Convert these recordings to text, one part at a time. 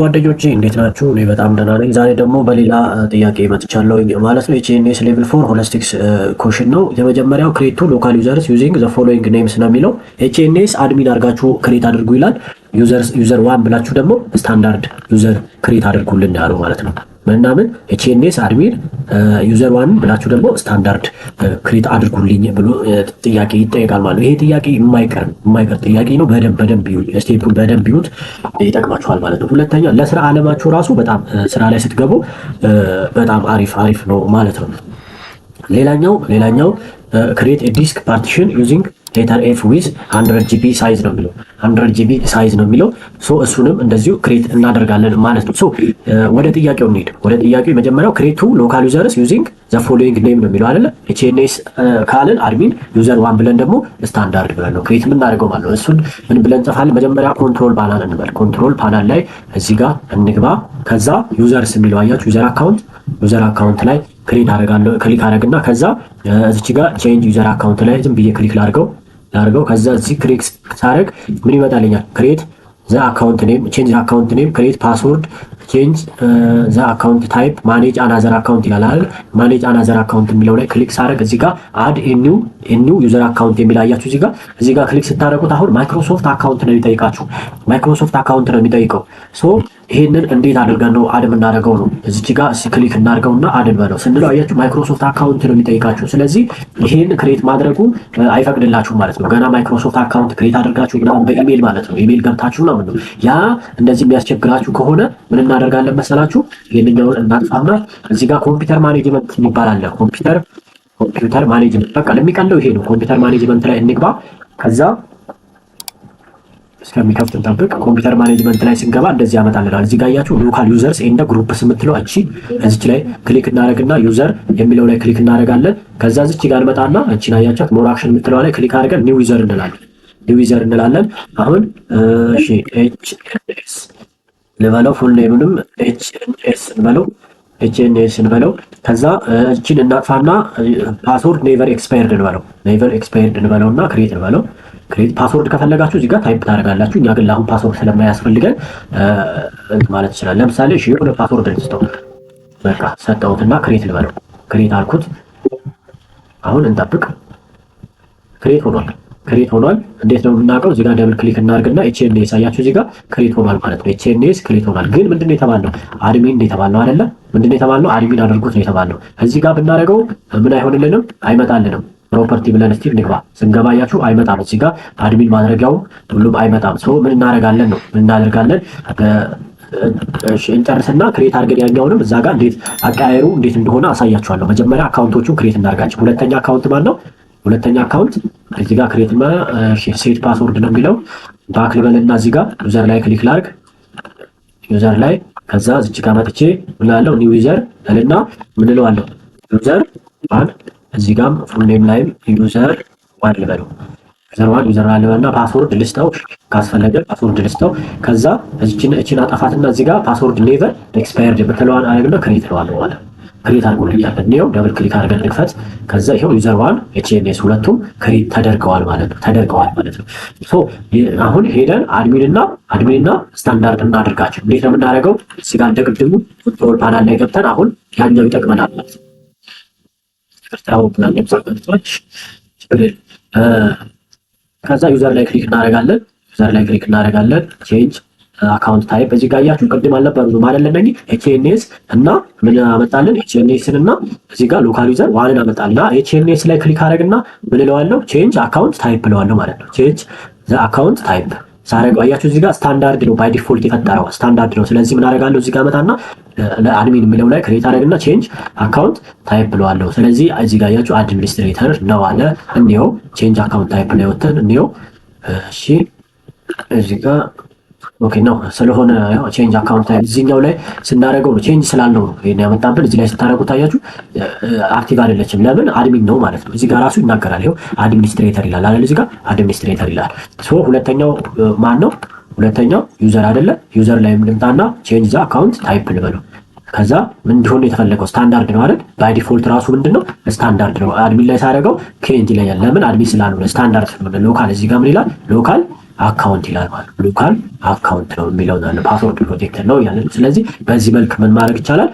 ጓደኞቼ እንዴት ናችሁ? እኔ በጣም ደህና ነኝ። ዛሬ ደግሞ በሌላ ጥያቄ መጥቻለሁ ማለት ነው። ኤችኤንኤስ ሌቭል 4 ሆሊስቲክስ ኮሽን ነው። የመጀመሪያው ክሬት ቱ ሎካል ዩዘርስ ዩዚንግ ዘ ፎሎዊንግ ኔምስ ነው የሚለው። ኤችኤንኤስ አድሚን አድርጋችሁ ክሬት አድርጉ ይላል። ዩዘር ዋን ብላችሁ ደግሞ ስታንዳርድ ዩዘር ክሬት አድርጉልን ያለው ማለት ነው። ምናምን ኤችኤንኤስ አድሚን ዩዘር ዋን ብላችሁ ደግሞ ስታንዳርድ ክሬት አድርጉልኝ ብሎ ጥያቄ ይጠየቃል ማለት ነው። ይሄ ጥያቄ የማይቀር ጥያቄ ነው። በደንብ ይዩት፣ ስቴፑን በደንብ ይዩት፣ ይጠቅማችኋል ማለት ነው። ሁለተኛ ለስራ አለማችሁ ራሱ በጣም ስራ ላይ ስትገቡ በጣም አሪፍ ነው ማለት ነው። ሌላኛው ክሬት ዲስክ ፓርቲሽን ዩዚንግ ሌተር ኤፍ ዊዝ 100 ጂቢ ሳይዝ ነው የሚለው 100 ጂቢ ሳይዝ ነው የሚለው። ሶ እሱንም እንደዚሁ ክሬት እናደርጋለን ማለት ነው። ሶ ወደ ጥያቄው እንሂድ። ወደ ጥያቄው መጀመሪያው ክሬት ቱ ሎካል ዩዘርስ ዩዚንግ ዘ ፎሎዊንግ ኔም ነው የሚለው አይደለ? ኤችኤንኤስ ካልን አድሚን ዩዘር ዋን ብለን ደግሞ ስታንዳርድ ብለን ነው ክሬት የምናደርገው ማለት ነው። እሱን ምን ብለን እንጽፋለን? መጀመሪያ ኮንትሮል ፓናል እንበል። ኮንትሮል ፓናል ላይ እዚህ ጋር እንግባ። ከዛ ዩዘርስ የሚለው አያችሁ፣ ዩዘር አካውንት ላይ ክሊክ አደርግና ከዛ እዚች ጋር ቼንጅ ዩዘር አካውንት ላይ ዝም ብዬ ክሊክ ላድርገው። ከዛ እዚህ ክሊክ ሳደርግ ምን ይመጣልኛል? ክሬት ዘ አካውንት ኔም፣ ቼንጅ አካውንት ኔም፣ ክሬት ፓስወርድ፣ ቼንጅ ዘ አካውንት ታይፕ፣ ማኔጅ አናዘር አካውንት ይላል አይደል? ማኔጅ አናዘር አካውንት የሚለው ላይ ክሊክ ሳደርግ እዚህ ጋር አድ ኒው ዩዘር አካውንት የሚል አያችሁ። እዚህ ጋር ክሊክ ስታደርጉት አሁን ማይክሮሶፍት አካውንት ነው የሚጠይቃችሁ። ማይክሮሶፍት አካውንት ነው የሚጠይቀው። ሶ ይሄንን እንዴት አድርገን ነው አድ የምናደርገው ነው። እዚች ጋር ክሊክ እናድርገውና አድ በለው ስንለው አያችሁ ማይክሮሶፍት አካውንት ነው የሚጠይቃችሁ። ስለዚህ ይሄን ክሬት ማድረጉ አይፈቅድላችሁም ማለት ነው። ገና ማይክሮሶፍት አካውንት ክሬት አድርጋችሁ ምናምን በኢሜል ማለት ነው ኢሜል ገብታችሁ ነው ምንድነው ያ እንደዚህ የሚያስቸግራችሁ ከሆነ ምን እናደርጋለን መሰላችሁ? ይሄንኛውን እናጥፋና እዚህ ጋር ኮምፒውተር ማኔጅመንት ይባላል። ኮምፒውተር ማኔጅመንት በቃ ለሚቀለው ይሄ ነው። ኮምፒውተር ማኔጅመንት ላይ እንግባ። ከዛ እስከሚከፍት እንጠብቅ። ኮምፒውተር ማኔጅመንት ላይ ስንገባ እንደዚህ ያመጣልናል። እዚህ ጋር አያችሁ ሎካል ዩዘርስ ኤንድ ግሩፕስ የምትለው እዚች ላይ ክሊክ እናደርግና ዩዘር የሚለው ላይ ክሊክ እናደርጋለን። ከዛ እዚች ጋር እንመጣና እቺን አያቻት ሞር አክሽን የምትለው ላይ ክሊክ አድርገን ኒው ዩዘር እንላለን። አሁን እሺ ኤችኤንኤስ ልበለው፣ ፉል ኔሙንም ኤችኤንኤስ እንበለው። ከዛ እቺን እናጥፋና ፓስወርድ ኔቨር ኤክስፓየርድ እንበለውና ክሬት እንበለው። ክሬት ፓስወርድ ከፈለጋችሁ እዚህ ጋር ታይፕ ታደርጋላችሁ። እኛ ግን ለአሁን ፓስወርድ ስለማያስፈልገን ማለት ይችላል። ለምሳሌ እሺ የሆነ ፓስወርድ ልስጠው፣ በቃ ሰጠሁትና ክሬት ልበለው። ክሬት አልኩት። አሁን እንጠብቅ። ክሬት ሆኗል። እንዴት ነው የምናውቀው? እዚህ ጋር ደብል ክሊክ እናድርግና ኤችኤንኤስ አያችሁ፣ እዚህ ጋር ክሬት ሆኗል ማለት ነው። ኤችኤንኤስ ክሬት ሆኗል። ግን ምንድነው የተባለው? አድሚን ነው የተባለው አይደለ? ምንድነው የተባለው? አድሚን አድርጉት ነው የተባለው። እዚህ ጋር ብናደርገው ምን አይሆንልንም፣ አይመጣልንም። ፕሮፐርቲ ብለን እስቲ እንግባ። ስንገባ አያችሁ አይመጣም። እዚህ ጋር አድሚን ማድረጊያው ሁሉም አይመጣም። ሶ ምን እናደርጋለን? እንጨርስና ክሬት አድርገን ያኛውንም እዛ ጋር እንዴት አቀያየሩ እንዴት እንደሆነ አሳያችኋለሁ። መጀመሪያ አካውንቶቹን ክሬት እናደርጋቸው። ሁለተኛ አካውንት ማን ነው? ሁለተኛ አካውንት እዚህ ጋር ክሬት ሴት ፓስወርድ ነው የሚለው። ባክ ልበልና እዚህ ጋር ዩዘር ላይ ክሊክ ላድርግ። ዩዘር ላይ ከዛ እዚህ ጋር መጥቼ ምን እላለሁ? ኒው ዩዘር እልና ምን እለዋለሁ? ዩዘር ዋን እዚህ ጋር ፉል ኔም ላይ ዩዘር ዋን ልበለው። ዩዘር ዋን ልበልና ፓስወርድ ልስጠው፣ ካስፈለገ ፓስወርድ ልስጠው። ከዛ እቺን አጠፋትና እዚህ ጋር ፓስወርድ ኔቨር ኤክስፓየርድ የምትለዋን አደረግና ክሬት እለዋለሁ ማለት ነው። ክሬት አድርጎልኛል። እኔው ደብል ክሊክ አድርገን እንክፈት። ከዛ ይሄው ዩዘር ዋን ኤችኤንኤስ ሁለቱም ክሬት ተደርገዋል ማለት ነው። ሶ አሁን ሄደን አድሚንና ስታንዳርድ እናድርጋቸው። እንዴት ነው የምናደርገው? እዚህ ጋር እንደቅድሙ ኮንትሮል ፓናል ላይ ገብተን አሁን ያኛው ይጠቅመናል ማለት ነው። ከዛ ዩዘር ላይ ክሊክ እናደርጋለን። ቼንጅ አካውንት ታይፕ እዚህ ጋር አያችሁ ቅድም አልነበሩም ማለት ለነኝ ኤችኤንኤስ እና ምን አመጣልን? ኤችኤንኤስን እና እዚህ ጋር ሎካል ዩዘር ዋንን አመጣልና ኤችኤንኤስ ላይ ክሊክ አደረግና ምን እለዋለሁ? ቼንጅ አካውንት ታይፕ እለዋለሁ ማለት ነው። ቼንጅ ዘ አካውንት ታይፕ ሳረጋው አያችሁ እዚህ ጋር ስታንዳርድ ነው፣ ባይ ዲፎልት የፈጠረው ስታንዳርድ ነው። ስለዚህ ምን አደርጋለሁ? እዚህ ጋር መጣና ለአድሚን የሚለው ላይ ክሬት አደረግና ቼንጅ አካውንት ታይፕ እለዋለሁ። ስለዚህ እዚህ ጋር አያችሁ አድሚኒስትሬተር ነው አለ። እንየው ቼንጅ አካውንት ታይፕ ላይ ወተን እንየው። እሺ እዚህ ጋር ኦኬ ነው ስለሆነ ያው ቼንጅ አካውንት ታይፕ እዚህኛው ላይ ስናደርገው ነው ቼንጅ ስላልነው ነው ይሄን ያመጣብን። እዚህ ላይ ስታደርጉት ታያችሁ አክቲቭ አይደለችም። ለምን? አድሚን ነው ማለት ነው። እዚህ ጋር ራሱ ይናገራል። ይሄው አድሚኒስትሬተር ይላል አይደል? እዚህ ጋር አድሚኒስትሬተር ይላል። ሶ ሁለተኛው ማን ነው? ሁለተኛው ዩዘር አይደለ? ዩዘር ላይ ምንምጣና ቼንጅ ዘ አካውንት ታይፕ ልበለው። ከዛ ምን እንዲሆን የተፈለገው ስታንዳርድ ነው አይደል? ባይ ዲፎልት ራሱ ምንድነው ስታንዳርድ ነው። አድሚን ላይ ሳደርገው ክሬንት ይለኛል። ለምን? አድሚን ስላልሆነ ስታንዳርድ ስለሆነ። ሎካል እዚህ ጋር ምን ይላል? ሎካል አካውንት ይላል ማለት ነው። ሎካል አካውንት ነው የሚለው ፓስወርድ ፕሮቴክተር ነው ያለን። ስለዚህ በዚህ መልክ ምን ማድረግ ይቻላል?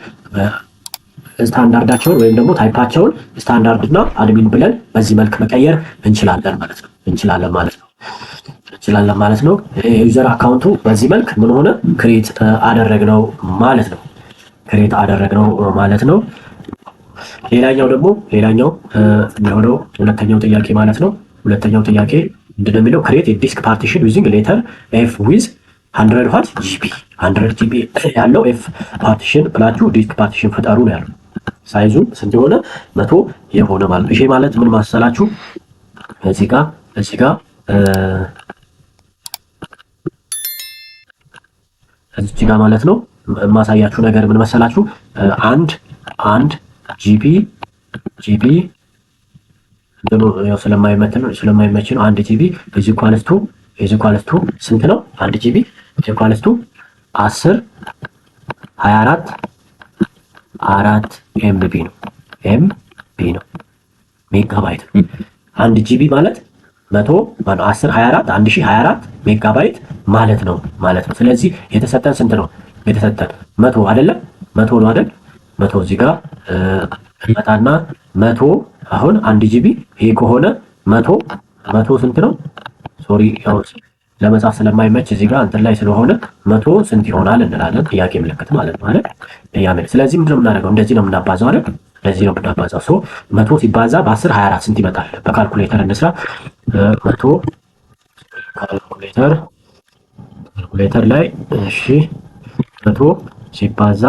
ስታንዳርዳቸውን ወይም ደግሞ ታይፓቸውን ስታንዳርድ እና አድሚን ብለን በዚህ መልክ መቀየር እንችላለን ማለት ነው። እንችላለን ማለት ነው። የዩዘር አካውንቱ በዚህ መልክ ምን ሆነ? ክሬት አደረግነው ማለት ነው። ሌላኛው የሚሆነው ሁለተኛው ጥያቄ ማለት ነው። ሁለተኛው ጥያቄ ምንድነው የሚለው? ክሬት የዲስክ ፓርቲሽን ዩዚንግ ሌተር ኤፍ ዊዝ 100 ዋት ጂቢ 100 ጂቢ ያለው ኤፍ ፓርቲሽን ብላችሁ ዲስክ ፓርቲሽን ፍጠሩ ነው ያለው። ሳይዙ ስንት የሆነ 100 የሆነ ማለት ነው። ይሄ ማለት ምን ማሰላችሁ? እዚህ ጋር እዚህ ጋር ማለት ነው የማሳያችሁ ነገር ምን መሰላችሁ? አንድ ጂቢ እንትኑ ያው ስለማይመች ነው። 1 ጂቢ ኢዝ ኢኳልስ ቱ ስንት ነው? 1 ጂቢ ኢዝ ኢኳልስ ቱ 10 24 4 ኤምቢ ነው ሜጋባይት። 1 ጂቢ ማለት 100 10 24 1024 ሜጋባይት ማለት ነው። ስለዚህ የተሰጠን ስንት ነው? የተሰጠን 100 አይደለም? 100 ነው አይደል? 100 እዚህ ጋር እንመጣና 100 አሁን 1 ጂቢ ይሄ ከሆነ 100 ስንት ነው? ሶሪ ያው ለመጻፍ ስለማይመች እዚህ ጋር እንትን ላይ ስለሆነ 100 ስንት ይሆናል እንላለን። ጥያቄ ምልክት ማለት ነው አይደል? ስለዚህ ምንድነው የምናደርገው? እንደዚህ ነው የምናባዛው አይደል? እንደዚህ ነው የምናባዛው። 100 ሲባዛ በ10 24 ስንት ይመጣል? በካልኩሌተር እንስራ። 100 ካልኩሌተር ላይ እሺ 100 ሲባዛ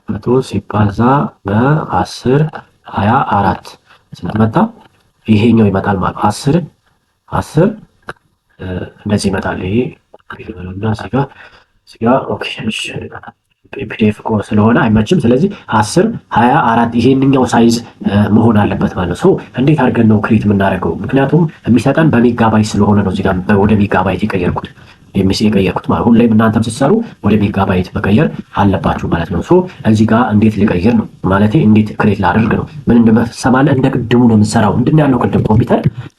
100 ሲባዛ በ10 24 ስንት መጣ? ይሄኛው ይመጣል ማለት 10 እንደዚህ ይመጣል። ይሄ እና እዚህ ጋር ኦኬ እሺ ፒዲኤፍ ስለሆነ አይመችም። ስለዚህ 10 24 ይሄንኛው ሳይዝ መሆን አለበት ማለት ነው። እንዴት አድርገን ነው ክሬት የምናደርገው? ምክንያቱም የሚሰጠን በሜጋባይት ስለሆነ ነው። እዚህ ጋር ወደ ሜጋባይት የቀየርኩት ማለት ሁሌም እናንተም ስትሰሩ ወደ ሜጋባይት መቀየር አለባችሁ ማለት ነው። እዚህ ጋር እንዴት ልቀይር ነው ማለት እንዴት ክሬት ላደርግ ነው? ምን እንደምትሰማለህ? እንደ ቅድሙ ነው የምንሰራው። ምንድን ያለው ቅድም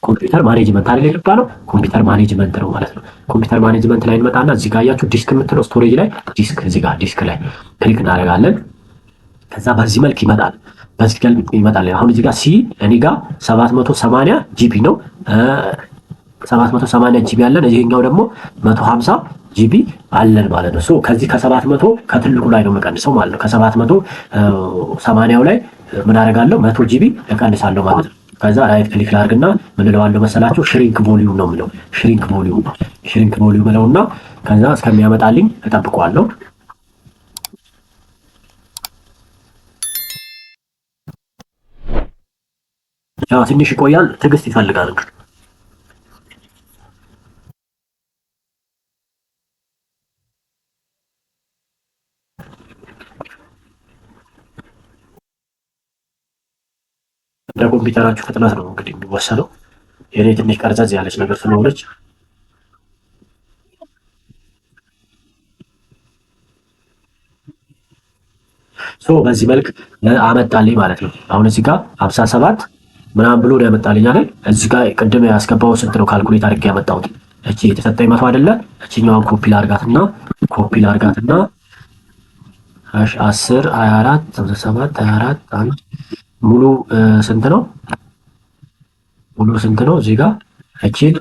ኮምፒውተር ማኔጅመንት አይደል የገባነው? ኮምፒውተር ማኔጅመንት ነው ማለት ነው። ኮምፒውተር ማኔጅመንት ላይ እንመጣና እዚህ ጋር አያችሁ ዲስክ የምትለው ስቶሬጅ ላይ እዚህ ጋር ዲስክ ላይ ክሊክ እናደርጋለን። ከዛ በዚህ መልክ ይመጣል። አሁን እዚህ ጋር እኔ ጋር 780 ጂቢ ነው 780 ጂቢ አለን። ይሄኛው ደግሞ 150 ጂቢ አለን ማለት ነው። ከዚህ ከ700 ከትልቁ ላይ ነው የምቀንሰው ማለት ነው። ከ780 ላይ ምን አደርጋለሁ? 100 ጂቢ እቀንሳለሁ ማለት ነው። ከዛ ራይት ክሊክ ላድርግና ምን እለዋለሁ መሰላችሁ? ሽሪንክ ቮሊዩም ነው የምለው። ሽሪንክ ቮሊዩም ብለውና ከዛ እስከሚያመጣልኝ እጠብቀዋለሁ። ያው ትንሽ ይቆያል፣ ትዕግስት ይፈልጋል። ለኮምፒውተራችሁ ፍጥነት ነው እንግዲህ የሚወሰነው። የኔ ትንሽ ቀርጸዝ ያለች ነገር ስለሆነች በዚህ መልክ አመጣልኝ ማለት ነው። አሁን እዚህ ጋር 57 ምናምን ብሎ ነው ያመጣልኝ አይደል? እዚህ ጋር ቅድም ያስገባው ስንት ነው ካልኩሌት አድርጌ ያመጣሁት። እቺ የተሰጠኝ 100 አይደለ? እቺኛዋን ኮፒ ላርጋትና 10 24 57 24 1 ሙሉ ስንት ነው? እዚህ ጋር እቺን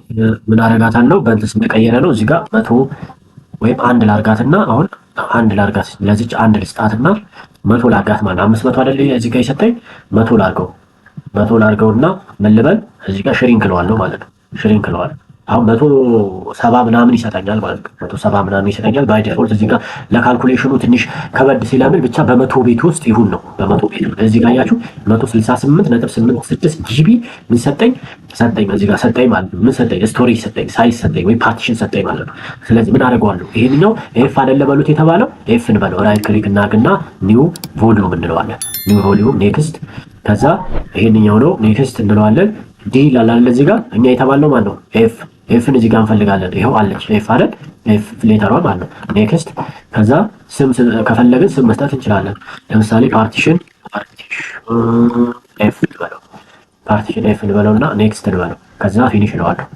ምን አረጋታለሁ? በእንትን ስንቀየረ ነው እዚህ ጋር 100 ወይም 1 ላርጋትና አሁን 1 ላርጋት ለዚች 1 ልስጣትና 100 ላርጋት ማለት 500 አይደል? እዚህ ጋር ይሰጠኝ 100 ላርገውና ምን ልበል? እዚህ ጋር ሽሪንክ ለዋለሁ ማለት ነው። አሁን 170 ምናምን ይሰጠኛል ማለት ነው። 170 ምናምን ይሰጠኛል ባይ ዲፎልት። እዚህ ጋር ለካልኩሌሽኑ ትንሽ ከበድ ሲለምን ብቻ በ100 ቤት ውስጥ ይሁን ነው። በ100 ቤት እዚህ ጋር ያያችሁ 168.86 ጂቢ ምን ሰጠኝ እዚህ ጋር ሰጠኝ ማለት ነው። ምን ሰጠኝ? ስቶሬጅ ሰጠኝ፣ ሳይዝ ሰጠኝ ወይ ፓርቲሽን ሰጠኝ ማለት ነው። ስለዚህ ምን አደርገዋለሁ? ይሄንኛው ኤፍ አይደለ በሉት የተባለው ኤፍ እንበለው። ራይት ክሊክ እናግና ኒው ቮሊዩም እንለዋለን። ኒው ቮሊዩም ኔክስት። ከዛ ይሄንኛው ነው ኔክስት እንለዋለን። ዲ ላላለ እዚህ ጋር እኛ የተባለው ማለት ነው ኤፍን እዚህ ጋር እንፈልጋለን። ይሄው አለች ኤፍ አይደል? ኤፍ ሌተሯ ማለት ነው። ኔክስት ከዛ ስም ከፈለግን ስም መስጠት እንችላለን። ለምሳሌ ፓርቲሽን ኤፍ ልበለው። ፓርቲሽን ኤፍ ልበለውና ኔክስት ልበለው ከዛ ፊኒሽ እለዋለሁ።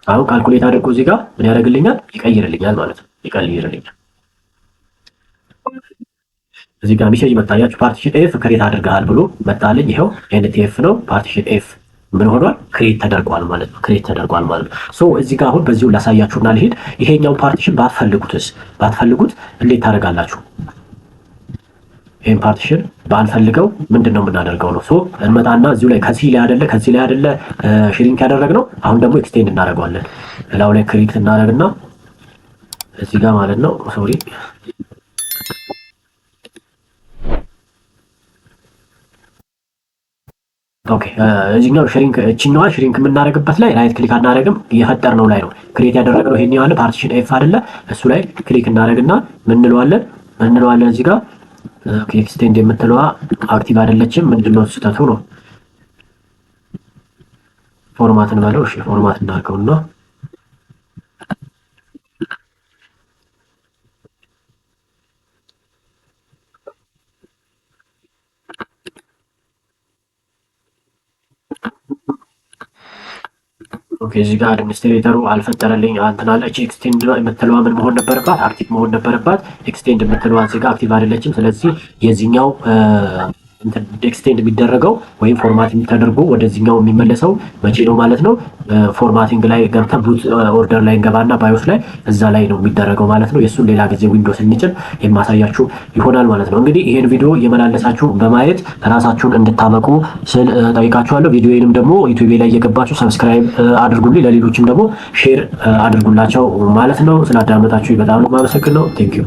አሁን ካልኩሌት አድርጎ እዚህ ጋር ምን ያደርግልኛል? ይቀይርልኛል ማለት ነው። ይቀይርልኛል። እዚህ ጋር ሜሴጅ መታያችሁ ፓርቲሽን ኤፍ ክሬት አድርገሃል ብሎ መጣልኝ። ይኸው ኤንቲኤፍ ነው ፓርቲሽን ኤፍ ምን ሆኗል? ክሬት ተደርጓል ማለት ነው። ክሬት ተደርጓል ማለት ነው። ሶ እዚህ ጋር አሁን በዚሁ ላሳያችሁና ልሄድ። ይሄኛውን ፓርቲሽን ባትፈልጉት እንዴት ታደርጋላችሁ? ይሄን ፓርቲሽን ባንፈልገው ምንድነው የምናደርገው ነው። ሶ እንመጣና እዚሁ ላይ ከዚህ ላይ አይደለ ሽሪንክ ያደረግነው። አሁን ደግሞ ኤክስቴንድ እናደርገዋለን። ላው ላይ ክሊክ እናደርግና እዚህ ጋር ማለት ነው ሶሪ ኦኬ እዚህኛው እችኛዋ ሽሪንክ የምናደርግበት ላይ ራይት ክሊክ አናደርግም። የፈጠርነው ላይ ነው ክሬት ያደረግነው። ይሄን ያለ ፓርቲሽን ኤፍ አይደለ እሱ ላይ ክሊክ እናደርግና ምን እንለዋለን እዚህ ጋር ኤክስቴንድ የምትለዋ አክቲቭ አይደለችም። ምንድነው ስህተቱ ነው? ፎርማት እንበለው። እሺ ፎርማት እናድርገውና ኦኬ እዚህ ጋር አድሚኒስትሬተሩ አልፈጠረልኝ እንትን አለ። እቺ ኤክስቴንድ የምትለዋ ምን መሆን ነበረባት? አክቲቭ መሆን ነበረባት። ኤክስቴንድ የምትለዋ እዚህ ጋር አክቲቭ አይደለችም። ስለዚህ የዚህኛው ኤክስቴንድ የሚደረገው ወይም ፎርማቲንግ ተደርጎ ወደዚህኛው የሚመለሰው መቼ ነው ማለት ነው? ፎርማቲንግ ላይ ገብተን ቡት ኦርደር ላይ እንገባና ባዮስ ላይ እዛ ላይ ነው የሚደረገው ማለት ነው። የእሱን ሌላ ጊዜ ዊንዶውስ እንጭን የማሳያችሁ ይሆናል ማለት ነው። እንግዲህ ይሄን ቪዲዮ እየመላለሳችሁ በማየት ራሳችሁን እንድታበቁ ስል ጠይቃችኋለሁ። ቪዲዮዬንም ደግሞ ዩቲዩብ ላይ እየገባችሁ ሰብስክራይብ አድርጉልኝ፣ ለሌሎችም ደግሞ ሼር አድርጉላቸው ማለት ነው። ስላዳመጣችሁ በጣም ነው የማመሰግነው። ቴንክ ዩ